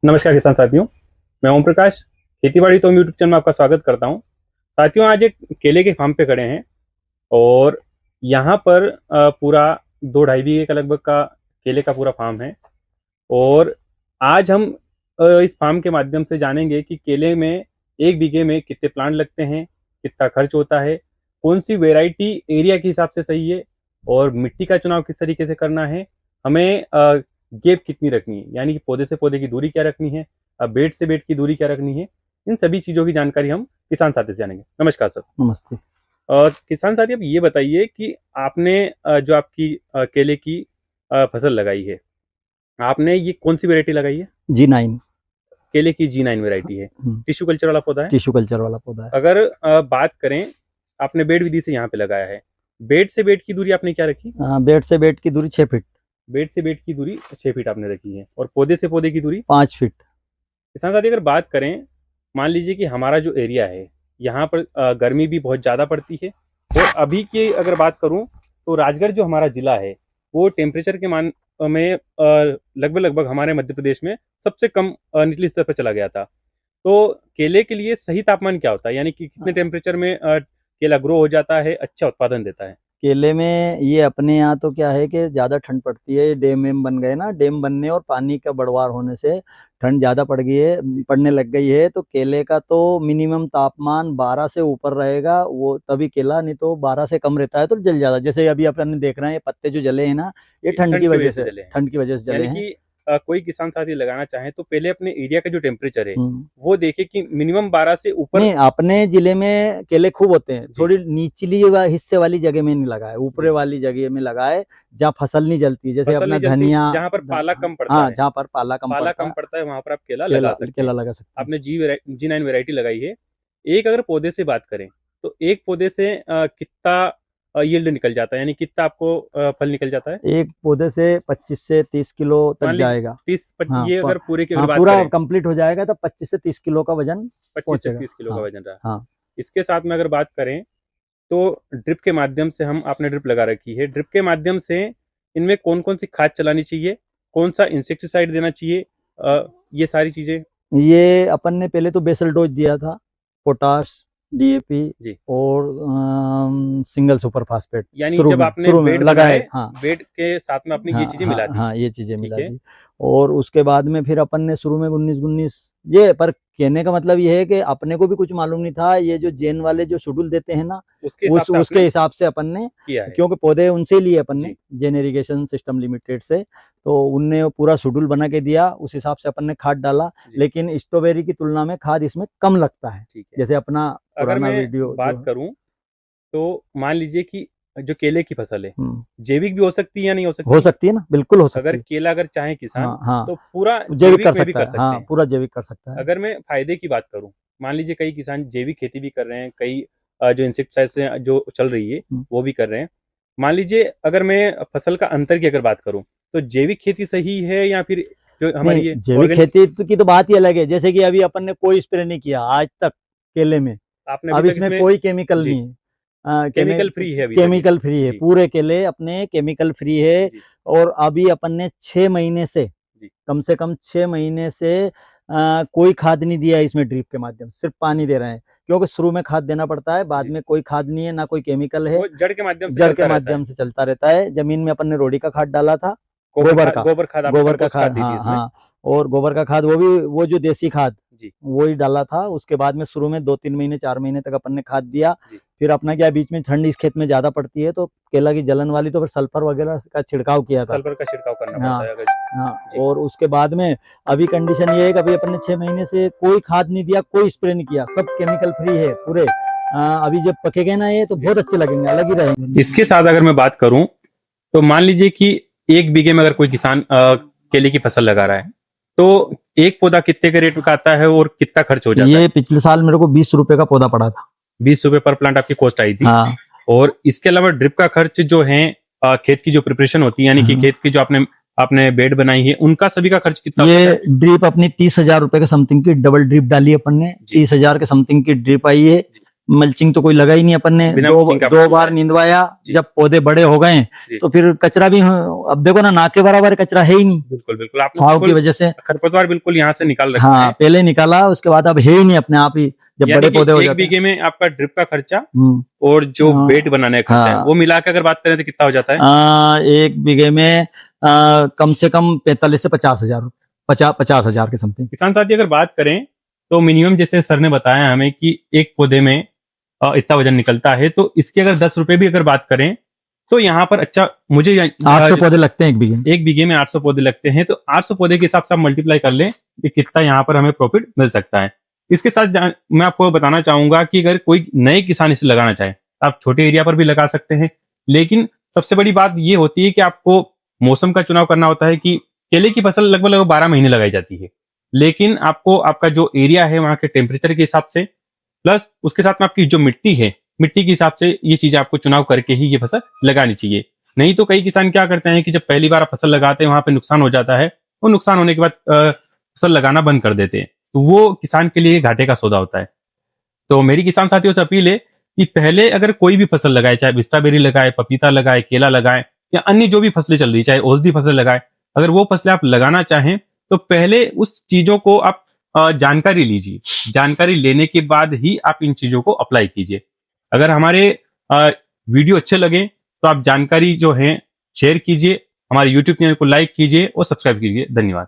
नमस्कार किसान साथियों, मैं ओम प्रकाश खेतीबाड़ी तो यूट्यूब चैनल में आपका स्वागत करता हूं। साथियों, आज एक केले के फार्म पे खड़े हैं और यहाँ पर पूरा 2-2.5 बीघे का लगभग का केले का पूरा फार्म है। और आज हम इस फार्म के माध्यम से जानेंगे कि केले में 1 बीघे में कितने प्लांट लगते हैं, कितना खर्च होता है, कौन सी वेराइटी एरिया के हिसाब से सही है और मिट्टी का चुनाव किस तरीके से करना है, हमें गैप कितनी रखनी है, यानी कि पौधे से पौधे की दूरी क्या रखनी है, बेड से बेड की दूरी क्या रखनी है। इन सभी चीज़ों की जानकारी हम किसान साथी से जानेंगे। नमस्कार सर। नमस्ते। किसान साथी, अब ये बताइए कि आपने जो आपकी केले की फसल लगाई है, आपने ये कौन सी वेराइटी लगाई है? G9 केले की G9 वेराइटी है। टिश्यू कल्चर वाला पौधा है। टिश्यू कल्चर वाला पौधा है। अगर बात करें, आपने बेड विधि से यहाँ पे लगाया है, बेड से बेड की दूरी आपने क्या रखी? बेड से बेड की दूरी 6 फीट। बेड से बेड की दूरी 6 फीट आपने रखी है और पौधे से पौधे की दूरी 5 फीट। किसान साथी, अगर बात करें, मान लीजिए कि हमारा जो एरिया है यहाँ पर गर्मी भी बहुत ज़्यादा पड़ती है और अभी की अगर बात करूँ तो राजगढ़ जो हमारा ज़िला है वो टेम्परेचर के मान में लगभग हमारे मध्य प्रदेश में सबसे कम निचली स्तर पर चला गया था। तो केले के लिए सही तापमान क्या होता है, यानी कि कितने टेम्परेचर में केला ग्रो हो जाता है, अच्छा उत्पादन देता है? केले में ये अपने यहाँ तो क्या है कि ज़्यादा ठंड पड़ती है। डैम वेम बन गए ना, डैम बनने और पानी का बढ़वार होने से ठंड ज़्यादा पड़ने लग गई है। तो केले का तो मिनिमम तापमान 12 से ऊपर रहेगा, वो तभी केला, नहीं तो 12 से कम रहता है तो जल जाता है। जैसे अभी अपन देख रहे हैं, ये पत्ते जो जले हैं ना, ये ठंड की वजह से जले हैं। कोई किसान साथी लगाना चाहे तो पहले अपने एरिया का जो टेम्परेचर है वो देखे कि मिनिमम 12 से ऊपर। नहीं, अपने जिले में केले खूब होते हैं। थोड़ी निचली हिस्से वाली जगह में नहीं लगाए, ऊपरे वाली जगह में लगाए जहाँ फसल नहीं जलती। जैसे अपना धनिया, जहाँ पर पाला कम पड़ता है, जहाँ पर पाला कम पड़ता है वहां पर आप केला लगा सकते हैं। आपने G9 वेराइटी लगाई है। एक अगर पौधे से बात करें तो एक पौधे से कितना यील्ड निकल जाता है, यानी कितना आपको फल निकल जाता है? एक पौधे से 25 से 30 किलो तक जाएगा। 30 ये अगर पूरे की बात पूरा कंप्लीट हो जाएगा तो 25 से 30 किलो का वजन, 25 से 30 किलो का वजन रहा। इसके साथ में अगर बात करें तो ड्रिप के माध्यम से आपने ड्रिप लगा रखी है। ड्रिप के माध्यम से इनमें कौन कौन सी खाद चलानी चाहिए, कौन सा इंसेक्टिसाइड देना चाहिए, ये सारी चीजें? ये अपन ने पहले तो बेसल डोज दिया था, पोटाश, DAP और सिंगल सुपर फास्फेट। यानी जब आपने बेड लगाए, बेड के साथ में आपने ये चीजें मिला दी। ये चीजें मिला दी। और उसके बाद में फिर अपन ने शुरू में 19-19 ये, पर कहने का मतलब ये है कि अपने को भी कुछ मालूम नहीं था। ये जो जेन वाले जो शेड्यूल देते हैं ना, उसके हिसाब से अपन ने किया है, क्योंकि पौधे उनसे लिए अपन ने, जेन इरिगेशन सिस्टम लिमिटेड से। तो उनने पूरा शेड्यूल बना के दिया, उस हिसाब से अपन ने खाद डाला। लेकिन स्ट्रॉबेरी की तुलना में खाद इसमें कम लगता है। जैसे अपना पुराना वीडियो बात करूं तो मान लीजिए कि जो केले की फसल है जैविक भी हो सकती है या नहीं हो सकती? हो सकती है ना, बिल्कुल हो सकती है। अगर केला अगर चाहे किसान तो पूरा जैविक कर सकता है। पूरा जैविक कर सकता है। अगर मैं फायदे की बात करूं, मान लीजिए कई किसान जैविक खेती भी कर रहे हैं, कई जो इंसेक्टिसाइड से जो चल रही है वो भी कर रहे हैं। मान लीजिए अगर मैं फसल का अंतर की अगर बात करूं तो जैविक खेती सही है या फिर जो हमारी जैविक खेती की तो बात ही अलग है। जैसे कि अभी अपन ने कोई स्प्रे नहीं किया आज तक केले में, अब इसमें कोई केमिकल नहीं है, केमिकल फ्री है, केमिकल फ्री है। पूरे केले अपने केमिकल फ्री है। और अभी अपन ने 6 महीने से, कम से कम 6 महीने से कोई खाद नहीं दिया इसमें। ड्रिप के माध्यम से सिर्फ पानी दे रहे हैं, क्योंकि शुरू में खाद देना पड़ता है, बाद में कोई खाद नहीं है, ना कोई केमिकल है, जड़ के माध्यम से चलता रहता है। जमीन में अपन ने रोड़ी का खाद डाला था, गोबर का खाद। हाँ, और गोबर का खाद वो जो देसी खाद वो ही डाला था। उसके बाद में शुरू में 2-3 महीने 4 महीने तक अपन ने खाद दिया। फिर अपना क्या, बीच में ठंड इस खेत में ज्यादा पड़ती है तो केला की जलन वाली, तो फिर सल्फर वगैरह का छिड़काव किया था। सल्फर का छिड़काव करना पड़ता है। और उसके बाद में अभी कंडीशन ये है कि अभी अपन ने 6 महीने से कोई खाद नहीं दिया, कोई स्प्रे नहीं किया, सब केमिकल फ्री है पूरे। अभी जब पकेगा ना ये तो बहुत अच्छे लगेंगे, अलग ही रहेंगे। इसके साथ अगर मैं बात करूं तो मान लीजिए कि 1 बीघे में अगर कोई किसान केले की फसल लगा रहा है तो एक पौधा कितने के रेट का आता है और कितना खर्च हो जाता है? ये पिछले साल मेरे को 20 रुपए का पौधा पड़ा था। 20 रुपए पर प्लांट आपकी कॉस्ट आई थी। और इसके अलावा ड्रिप का खर्च जो है, खेत की जो प्रिपरेशन होती है, यानी कि खेत की जो आपने बेड बनाई है, उनका सभी का खर्च कितना? ये ड्रिप अपनी 30,000 रुपए के समथिंग की डबल ड्रिप डाली अपन ने, 30,000 के समथिंग की ड्रिप आई है। मल्चिंग तो कोई लगा ही नहीं अपन ने, दो बार नींदवाया। जब पौधे बड़े हो गए तो फिर कचरा भी, अब देखो ना के बराबर कचरा है ही नहीं। बिल्कुल बिल्कुल, छाव की वजह से खरपतवार बिल्कुल यहाँ से निकाल रखा है। पहले निकाला, उसके बाद अब है ही नहीं अपने आप ही, जब बड़े पौधे हो जाते हैं। 1 बीघे में आपका ड्रिप का खर्चा और जो बेड बनाने का खर्चा है वो मिला के अगर बात करें तो कितना हो जाता है? 1 बीघे में कम से कम 45 से 50,000, 50,000 के समथिंग। किसान साथी अगर बात करें तो मिनिमम, जैसे सर ने बताया हमें कि एक पौधे में इतना वजन निकलता है, तो इसके अगर 10 रुपए भी अगर बात करें तो यहाँ पर अच्छा, मुझे 800 पौधे लगते हैं 1 बीघे में 800 पौधे लगते हैं, तो 800 पौधे के हिसाब से आप मल्टीप्लाई कर लें कि कितना यहाँ पर हमें प्रॉफिट मिल सकता है। इसके साथ मैं आपको बताना चाहूंगा कि अगर कोई नए किसान इसे लगाना चाहे, आप छोटे एरिया पर भी लगा सकते हैं, लेकिन सबसे बड़ी बात ये होती है कि आपको मौसम का चुनाव करना होता है। कि केले की फसल लगभग 12 महीने लगाई जाती है, लेकिन आपको आपका जो एरिया है वहां के टेम्परेचर के हिसाब से, प्लस उसके साथ में आपकी जो मिट्टी है, मिट्टी के हिसाब से ये चीजें आपको चुनाव करके ही ये फसल लगानी चाहिए। नहीं तो कई किसान क्या करते हैं कि जब पहली बार फसल लगाते हैं वहां पे नुकसान हो जाता है, और नुकसान होने के बाद फसल लगाना बंद कर देते हैं, तो वो किसान के लिए घाटे का सौदा होता है। तो मेरी किसान साथियों से अपील है कि पहले अगर कोई भी फसल लगाए, चाहे स्ट्रॉबेरी लगाए, पपीता लगाए, केला लगाए, या अन्य जो भी फसलें चल रही, चाहे औषधि फसल लगाए, अगर वो फसलें आप लगाना चाहें तो पहले उस चीजों को आप जानकारी लीजिए। जानकारी लेने के बाद ही आप इन चीजों को अप्लाई कीजिए। अगर हमारे वीडियो अच्छे लगे तो आप जानकारी जो है शेयर कीजिए, हमारे YouTube चैनल को लाइक कीजिए और सब्सक्राइब कीजिए। धन्यवाद।